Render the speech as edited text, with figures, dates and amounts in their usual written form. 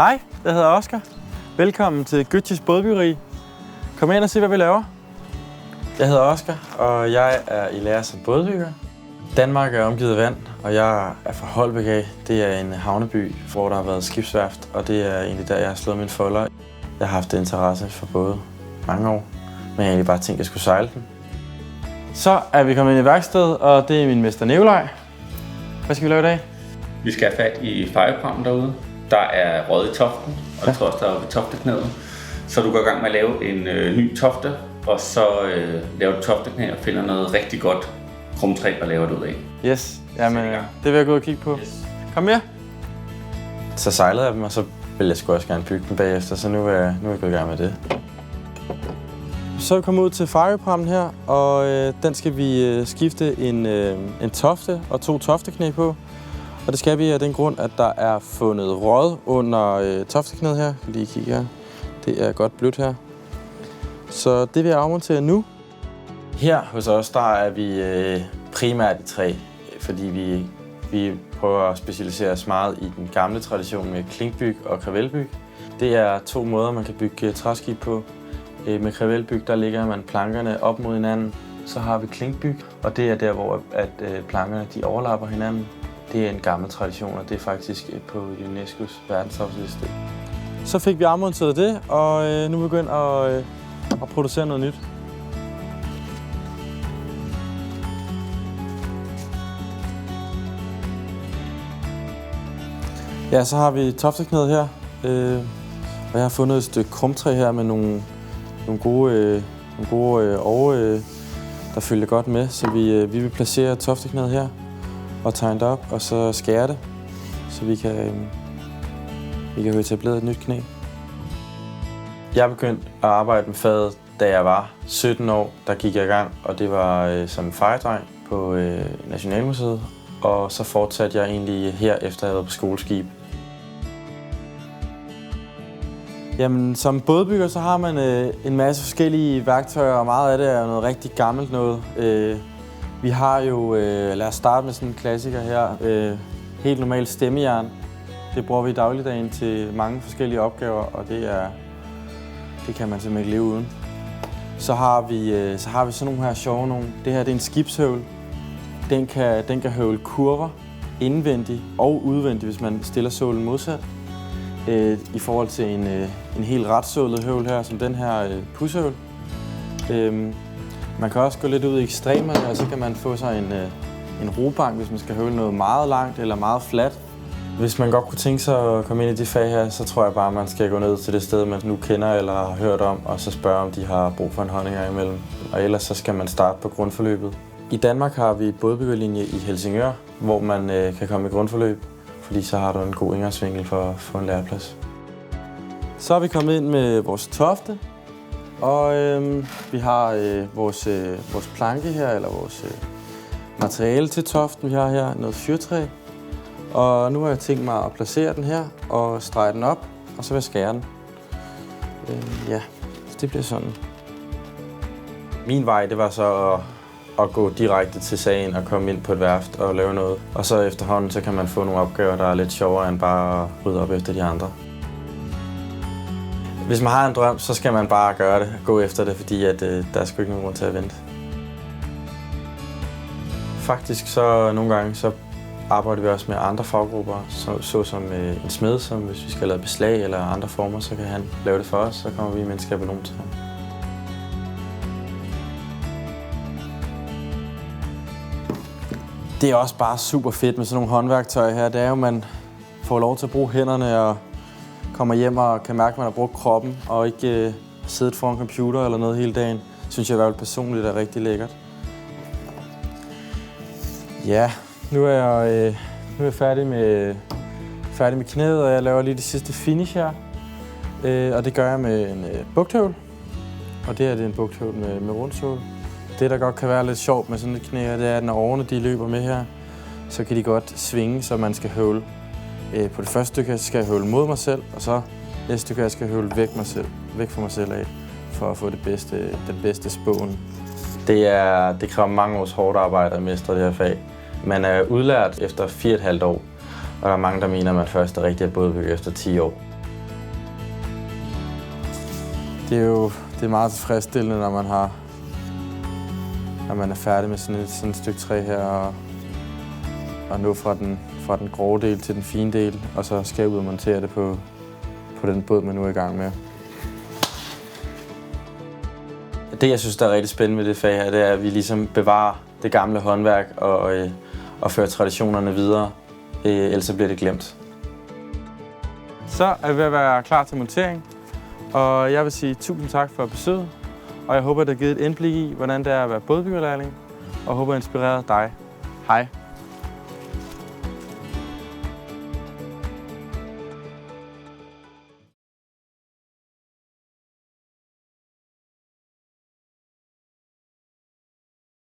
Hej, jeg hedder Oscar. Velkommen til Gøtzsches Bådbyggeri. Kom ind og se, hvad vi laver. Jeg hedder Oscar, og jeg er i lære som bådbygger. Danmark er omgivet af vand, og jeg er fra Holbæk af. Det er en havneby, hvor der har været skibsværft, og det er egentlig der, jeg har slået mine folder. Jeg har haft interesse for både mange år, men jeg har egentlig bare tænkt, at jeg skulle sejle den. Så er vi kommet ind i værkstedet, og det er min mester Nikolaj. Hvad skal vi lave i dag? Vi skal have fat i fejeprammen derude. Der er røget i toften, og jeg tror også, der er oppe i tofteknæet. Så du går i gang med at lave en ny tofte, og så laver du tofteknæ og finder noget rigtig godt krumtræ og laver det ud af. Yes, jamen det vil jeg gå og kigge på. Yes. Kom med. Så sejlede jeg dem, og så ville jeg sgu også gerne bygge dem bagefter, så nu er jeg gået i gang med det. Så er vi kommet ud til fejeprammen her, og den skal vi skifte en tofte og 2 tofteknæ på. Og det skal vi af den grund, at der er fundet råd under tofteknæet her. Jeg kan lige kigge her. Det er godt blødt her. Så det vil jeg afmontere nu. Her hos os, der er vi primært i træ, fordi vi prøver at specialisere os meget i den gamle tradition med klinkbyg og krevelbyg. Det er 2 måder, man kan bygge træskib på. Med krevelbyg, der ligger man plankerne op mod hinanden. Så har vi klinkbyg, og det er der, hvor plankerne de overlapper hinanden. Det er en gammel tradition, og det er faktisk på UNESCO's verdensarvsliste. Så fik vi afmonteret det, og nu begynder at producere noget nyt. Ja, så har vi tofteknæet her, og jeg har fundet et stykke krumtræ her med nogle gode åre, der følger godt med. Så vi vil placere tofteknæet her og tegne det op, og så skære det, så vi kan få etableret et nyt knæ. Jeg begyndte at arbejde med faget, da jeg var 17 år. Der gik jeg i gang, og det var som fejedreng på Nationalmuseet. Og så fortsatte jeg egentlig her, efter jeg havde været på skoleskib. Jamen, som bådbygger, så har man en masse forskellige værktøjer, og meget af det er noget rigtig gammelt noget. Vi har jo, lad os starte med sådan en klassiker her, helt normalt stemmejern. Det bruger vi i dagligdagen til mange forskellige opgaver, og det kan man simpelthen ikke leve uden. Så har vi sådan nogle her sjove nogle. Det her det er en skibshøvl. Den kan høvle kurver indvendigt og udvendigt, hvis man stiller sålen modsat. I forhold til en helt retsålet høvl her, som den her pushøvl. Man kan også gå lidt ud i ekstremerne, og så kan man få sig en robank, hvis man skal høvle noget meget langt eller meget fladt. Hvis man godt kunne tænke sig at komme ind i de fag her, så tror jeg bare, at man skal gå ned til det sted, man nu kender eller har hørt om, og så spørge, om de har brug for en hånd imellem. Og ellers så skal man starte på grundforløbet. I Danmark har vi bådbyggerlinje i Helsingør, hvor man kan komme i grundforløb, fordi så har du en god indgangsvinkel for at få en læreplads. Så er vi kommet ind med vores tofte, og vi har vores planke her, eller vores materiale til toften. Vi har her noget fyrtræ, og nu har jeg tænkt mig at placere den her og strege den op, og så vil jeg skære den. Ja, så det bliver sådan. Min vej, det var så at gå direkte til sagen og komme ind på et værft og lave noget. Og så efterhånden, så kan man få nogle opgaver, der er lidt sjovere end bare at rydde op efter de andre. Hvis man har en drøm, så skal man bare gøre det, gå efter det, fordi der er sgu ikke nogen grund til at vente. Faktisk så nogle gange så arbejder vi også med andre faggrupper, såsom en smed, som hvis vi skal lave beslag eller andre former, så kan han lave det for os, så kommer vi med en skabelon til ham. Det er også bare super fedt med sådan nogle håndværktøjer her. Det er jo, man får lov til at bruge hænderne og kommer hjem og kan mærke, at man har brugt kroppen og ikke siddet foran computer eller noget hele dagen. Synes jeg i hvert fald personligt er rigtig lækkert. Ja, nu er jeg færdig med knæet, og jeg laver lige det sidste finish her. Og det gør jeg med en bugthøvl. Og det her det er en bugthøvl med rundsål. Det, der godt kan være lidt sjovt med sådan et knæ, det er, at når årene de løber med her, så kan de godt svinge, så man skal høvle. På det første stykke skal jeg høvle mod mig selv, og så næste stykke skal jeg høvle væk fra mig selv af, for at få den bedste spåen. Det kræver mange års hårdt arbejde at mestre det her fag. Man er udlært efter 4,5 år, og der er mange, der mener, at man først er rigtig bådbygger efter 10 år. Det er meget tilfredsstillende, når man er færdig med sådan et stykke træ her, og nå fra den grove del til den fine del, og så skal jeg ud og montere det på den båd, man nu er i gang med. Det, jeg synes, der er rigtig spændende ved det fag her, det er, at vi ligesom bevarer det gamle håndværk og fører traditionerne videre. Ellers bliver det glemt. Så er vi ved at være klar til montering, og jeg vil sige tusind tak for besøget. Og jeg håber, det har givet et indblik i, hvordan det er at være bådbyggerlærling, og håber, at inspireret dig. Hej.